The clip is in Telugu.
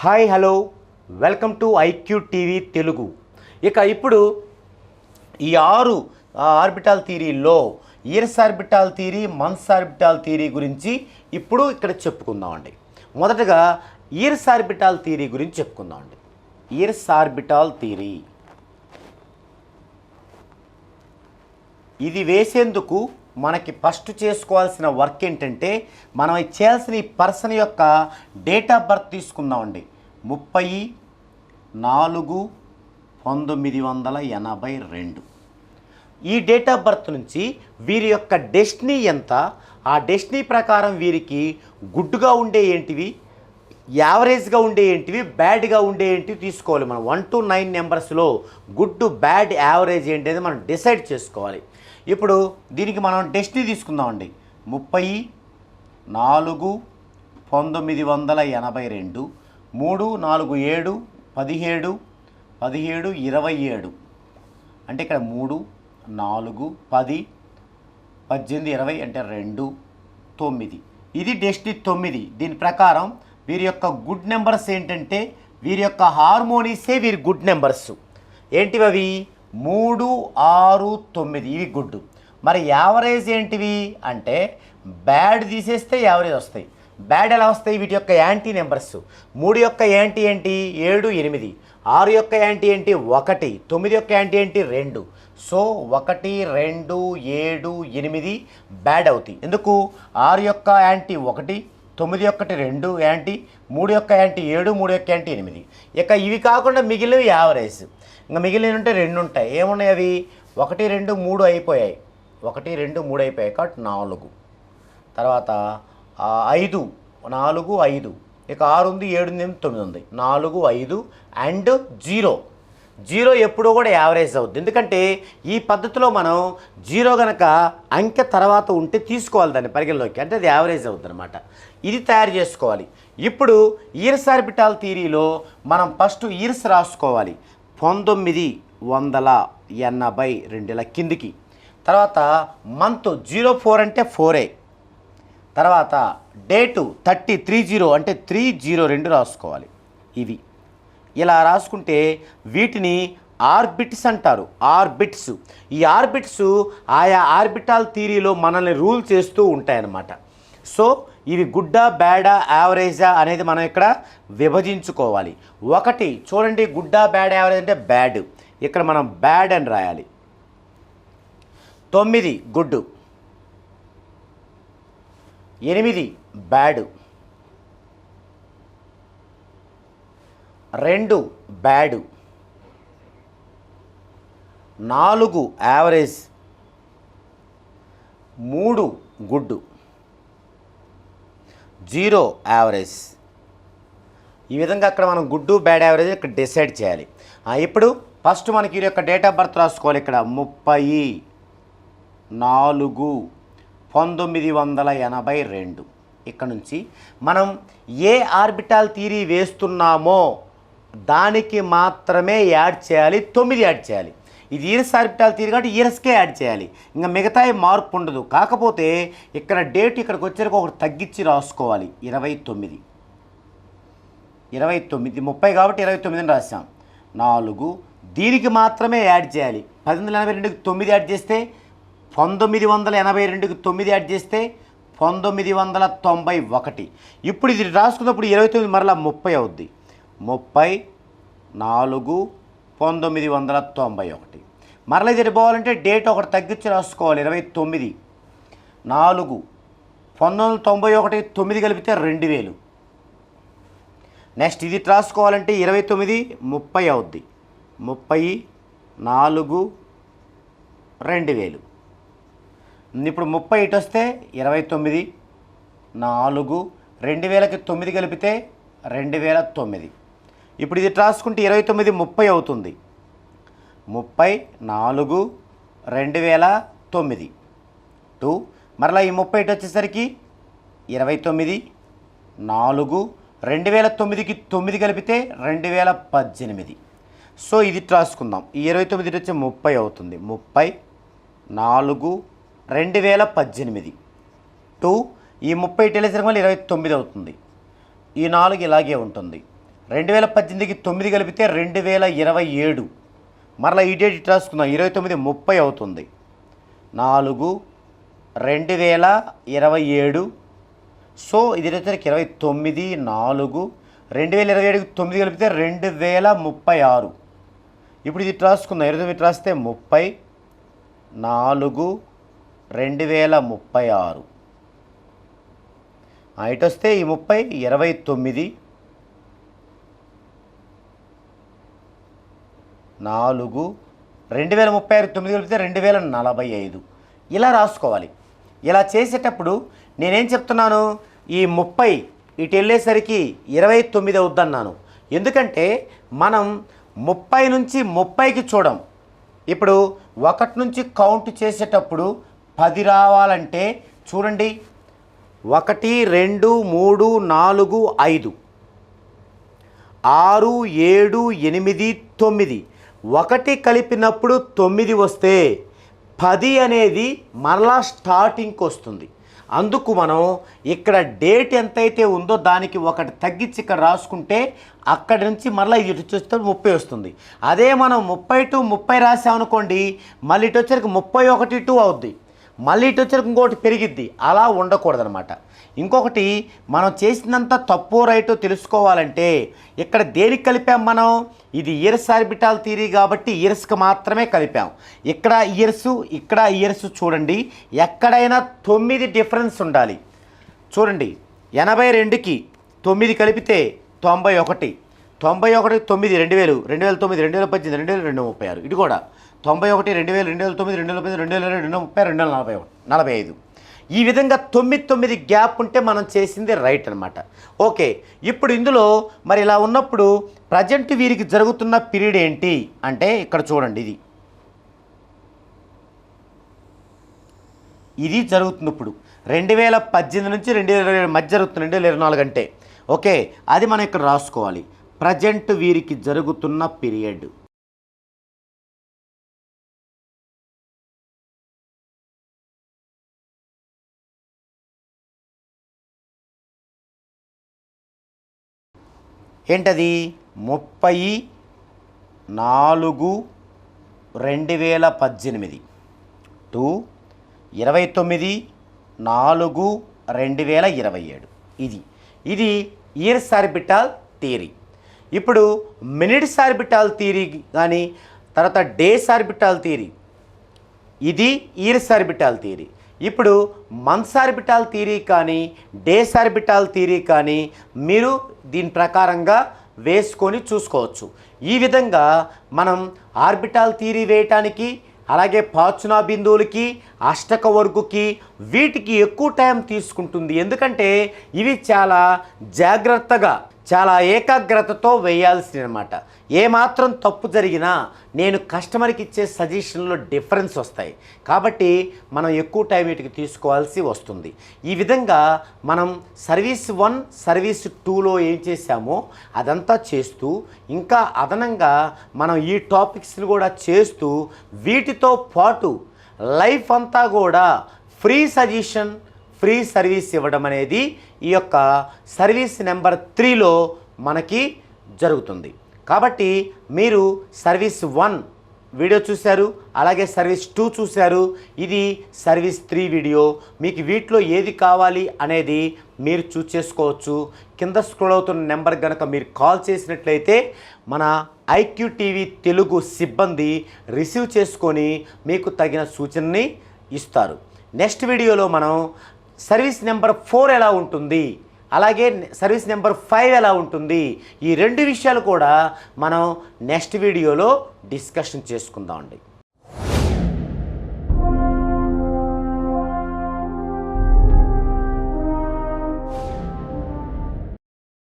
Hi hello welcome to IQ TV Telugu. ఇప్పుడు ఈ ఆర్బిటాల్ థియరీలో years orbital theory, months orbital theory గురించి ఇప్పుడు ఇక్కడ చెప్పుకుందామండి. మొదటగా ఇయర్స్ ఆర్బిటాల్ థియరీ గురించి చెప్పుకుందామండి. ఇయర్స్ ఆర్బిటాల్ థియరీ ఇది వేసేందుకు మనకి ఫస్ట్ చేసుకోవాల్సిన వర్క్ ఏంటంటే, మనం చేయాల్సిన ఈ పర్సన్ యొక్క డేట్ ఆఫ్ బర్త్ తీసుకుందామండి. 30/4/1982. ఈ డేట్ ఆఫ్ బర్త్ నుంచి వీరి యొక్క డెస్టినీ ఎంత, ఆ డెస్టినీ ప్రకారం వీరికి గుడ్గా ఉండే ఏంటివి, యావరేజ్గా ఉండే ఏంటివి, బ్యాడ్గా ఉండే ఏంటివి తీసుకోవాలి. మనం 1 to 9 నెంబర్స్లో గుడ్, బ్యాడ్, యావరేజ్ ఏంటి అనేది మనం డిసైడ్ చేసుకోవాలి. ఇప్పుడు దీనికి మనం డెస్టినీ తీసుకుందామండి. 30/4/1982, 3, 4, 7, 17, 17, 27. అంటే ఇక్కడ 3, 4, 10, 18, 20 అంటే 2, 9. ఇది డెస్టినీ 9. దీని ప్రకారం వీరి యొక్క గుడ్ నెంబర్స్ ఏంటంటే, వీరి యొక్క హార్మోనీసే వీరి గుడ్ నెంబర్స్. ఏంటివి అవి? 3, 6, 9 ఇవి గుడ్. మరి యావరేజ్ ఏంటివి అంటే, బ్యాడ్ తీసేస్తే యావరేజ్ వస్తాయి. బ్యాడ్ ఎలా వస్తాయి? వీటి యొక్క యాంటీ నెంబర్స్. 3 యొక్క యాంటీ ఏంటి? 7, 8. 6 యొక్క యాంటీ ఏంటి? 1. 9 యొక్క యాంటీ ఏంటి? 2. సో 1, 2, 7, 8 బ్యాడ్ అవుతాయి. ఎందుకు? 6 యొక్క యాంటీ 1, 9 యొక్కటి 2 యాంటీ, 3 యొక్క యాంటీ 7, 3 యొక్క యాంటీ 8. ఇవి కాకుండా మిగిలినవి యావరేజ్. ఇంకా మిగిలిన ఉంటే 2 ఉంటాయి. ఏమున్నాయి అవి? 1, 2, 3 అయిపోయాయి. 1, 2, 3 అయిపోయాయి కాబట్టి 4. తర్వాత 5, 4, 5. 6 ఉంది, 7 ఉంది, 9 ఉంది. 4, 5 అండ్ 0. 0 ఎప్పుడూ కూడా యావరేజ్ అవుద్ది. ఎందుకంటే ఈ పద్ధతిలో మనం 0 కనుక అంకె తర్వాత ఉంటే తీసుకోవాలి దాన్ని పరిగణలోకి, అంటే అది యావరేజ్ అవుద్ది అనమాట. ఇది తయారు చేసుకోవాలి. ఇప్పుడు ఇయర్స్ ఆర్బిటాల్ థియరీలో మనం ఫస్ట్ ఇయర్స్ రాసుకోవాలి. 1982 కిందికి. తర్వాత మంత్ 04 అంటే 4. తర్వాత డేటు 30 అంటే 302 రాసుకోవాలి. ఇవి ఇలా రాసుకుంటే వీటిని ఆర్బిట్స్ అంటారు. ఆర్బిట్స్. ఈ ఆర్బిట్స్ ఆయా ఆర్బిటాల్ థియరీలో మనల్ని రూల్ చేస్తూ ఉంటాయన్నమాట. సో ఇవి గుడ్డా, బ్యాడా, యావరేజా అనేది మనం ఇక్కడ విభజించుకోవాలి. 1 చూడండి, గుడ్డా, బ్యాడ్, యావరేజ్ అంటే బ్యాడ్. ఇక్కడ మనం బ్యాడ్ అని రాయాలి. 9 good, 8 bad, 2 bad, 4 average, 3 good, 0 average. ఈ విధంగా అక్కడ మనం గుడ్, బ్యాడ్, యావరేజ్ ఇక్కడ డిసైడ్ చేయాలి. ఇప్పుడు ఫస్ట్ మనకి ఈ యొక్క డేట్ ఆఫ్ బర్త్ రాసుకోవాలి. ఇక్కడ 30/4/1982. ఇక్కడ నుంచి మనం ఏ ఆర్బిటాల్ థియరీ వేస్తున్నామో దానికి మాత్రమే యాడ్ చేయాలి. 9 యాడ్ చేయాలి. ఇది ఇయర్స్ ఆర్బిటాల్ థియరీ కాబట్టి ఇయర్స్కే యాడ్ చేయాలి. ఇంకా మిగతా మార్పు ఉండదు. కాకపోతే ఇక్కడ డేట్ ఇక్కడికి వచ్చేసరికి ఒకటి తగ్గించి రాసుకోవాలి. 29. 30 కాబట్టి 29 అని రాసాం. 4 దీనికి మాత్రమే యాడ్ చేయాలి. 1882కి 9 యాడ్ చేస్తే 1982కి 9 యాడ్ చేస్తే 1991. ఇప్పుడు ఇది రాసుకున్నప్పుడు 29 మరలా 30 అవుద్ది. 30/4/1991. మరలా ఇది పోవాలంటే డేట్ ఒకటి తగ్గించి రాసుకోవాలి. 29. 4 1991 9 కలిపితే 2000. నెక్స్ట్ ఇది రాసుకోవాలంటే 29 30 అవుద్ది. 30/4/2000. ఇప్పుడు 30 ఇటు వస్తే 29, 4 2000కి 9 కలిపితే 2009. ఇప్పుడు ఇది రాసుకుంటే 29 30 అవుతుంది. 30/4/2009 2. మరలా ఈ 30 ఇటు వచ్చేసరికి 29, 4 2009కి 9 కలిపితే 2018. సో ఇది రాసుకుందాం. ఈ 29 ఇటు వచ్చి 30 అవుతుంది. 30/4/2018 2. ఈ 30 ఇటు వెళ్ళేసరికి మళ్ళీ 29 అవుతుంది. ఈ 4 ఇలాగే ఉంటుంది. 2018కి 9 కలిపితే 2027. మరలా ఈ డేట్ ఇటు రాసుకుందాం, 29/30 అవుతుంది. 4/2027. సో ఇది వచ్చేసరికి 29 4 2027కి 9 కలిపితే 2036. ఇప్పుడు ఇది ఇటు రాసుకుందాం, 29 రాస్తే 30 4 2036. ఇటు వస్తే ఈ 30 29 4 2036 9 కలిపితే 2045. ఇలా రాసుకోవాలి. ఇలా చేసేటప్పుడు నేనేం చెప్తున్నాను, ఈ 30 ఇటు వెళ్ళేసరికి 29 అవుద్దన్నాను. ఎందుకంటే మనం 30 నుంచి 30కి చూడం. ఇప్పుడు 1 నుంచి కౌంట్ చేసేటప్పుడు 10 రావాలంటే చూడండి, 1 2 3 4 5 6 7 8 9. 1 కలిపినప్పుడు 9 వస్తే 10 అనేది మరలా స్టార్టింగ్కి వస్తుంది. అందుకు మనం ఇక్కడ డేట్ ఎంతైతే ఉందో దానికి 1 తగ్గించి ఇక్కడ రాసుకుంటే అక్కడి నుంచి మళ్ళీ ఇటు చూస్తే 30 వస్తుంది. అదే మనం 30 to 30 రాసామనుకోండి, మళ్ళీ ఇటు వచ్చరికి 31 to అవుద్ది, మళ్ళీ ఇటు వచ్చరికి ఇంకోటి పెరిగిద్ది. అలా ఉండకూడదనమాట. ఇంకొకటి, మనం చేసినంత తప్పు రైటో తెలుసుకోవాలంటే ఇక్కడ దేనికి కలిపాం మనం, ఇది ఇయర్స్ ఆర్బిటాల్ థియరీ కాబట్టి ఇయర్స్కి మాత్రమే కలిపాం. ఇక్కడ ఇయర్స్ ఇక్కడ ఇయర్స్ చూడండి, ఎక్కడైనా 9 డిఫరెన్స్ ఉండాలి. చూడండి, 82కి 9 కలిపితే 91, 91 9 2000 2009 2018 2236. ఇది కూడా 91 2000 2009 2010 2020 2030 2045. ఈ విధంగా 9 గ్యాప్ ఉంటే మనం చేసింది రైట్ అనమాట. ఓకే, ఇప్పుడు ఇందులో మరి ఇలా ఉన్నప్పుడు ప్రజెంట్ వీరికి జరుగుతున్న పీరియడ్ ఏంటి అంటే ఇక్కడ చూడండి, ఇది జరుగుతుంది. ఇప్పుడు 2018 నుంచి 2027 మధ్య జరుగుతుంది, 2024 అంటే. ఓకే, అది మనం ఇక్కడ రాసుకోవాలి. ప్రజెంట్ వీరికి జరుగుతున్న పీరియడ్. ఏంటది, 30/4/2018 టు 29/4/2027. ఇది ఇయర్స్ ఆర్బిటాల్ థియరీ. ఇప్పుడు మినిట్స్ ఆర్బిటాల్ థియరీ కానీ తర్వాత డేస్ ఆర్బిటాల్ థియరీ, ఇది ఇయర్స్ ఆర్బిటాల్ థియరీ. ఇప్పుడు మంత్స్ ఆర్బిటాల్ థియరీ కానీ డేస్ ఆర్బిటాల్ థియరీ కానీ మీరు దీని ప్రకారంగా వేసుకొని చూసుకోవచ్చు. ఈ విధంగా మనం ఆర్బిటాల్ థియరీ వేయటానికి, అలాగే పాచునా బిందువులకి, అష్టక వర్గుకి, వీటికి ఎక్కువ టైం తీసుకుంటుంది. ఎందుకంటే ఇవి చాలా జాగ్రత్తగా, చాలా ఏకాగ్రతతో వేయాల్సింది అనమాట. ఏమాత్రం తప్పు జరిగినా నేను కస్టమర్కి ఇచ్చే సజెషన్లో డిఫరెన్స్ వస్తాయి. కాబట్టి మనం ఎక్కువ టైం వీటికి తీసుకోవాల్సి వస్తుంది. ఈ విధంగా మనం సర్వీస్ 1 సర్వీస్ 2లో ఏం చేశామో అదంతా చేస్తూ, ఇంకా అదనంగా మనం ఈ టాపిక్స్ని కూడా చేస్తూ, వీటితో పాటు లైఫ్ అంతా కూడా ఫ్రీ సజెషన్, ఫ్రీ సర్వీస్ ఇవ్వడం అనేది ఈ యొక్క సర్వీస్ నెంబర్ 3లో మనకి జరుగుతుంది. కాబట్టి మీరు సర్వీస్ 1 వీడియో చూశారు, అలాగే సర్వీస్ 2 చూశారు, ఇది సర్వీస్ 3 వీడియో. మీకు వీటిలో ఏది కావాలి అనేది మీరు చూస్ చేసుకోవచ్చు. కింద స్క్రోల్ అవుతున్న నెంబర్ కనుక మీరు కాల్ చేసినట్లయితే మన IQTV తెలుగు సిబ్బంది రిసీవ్ చేసుకొని మీకు తగిన సూచనని ఇస్తారు. నెక్స్ట్ వీడియోలో మనం సర్వీస్ నెంబర్ 4 ఎలా ఉంటుంది, అలాగే సర్వీస్ నెంబర్ 5 ఎలా ఉంటుంది, ఈ 2 విషయాలు కూడా మనం నెక్స్ట్ వీడియోలో డిస్కషన్ చేసుకుందామండి.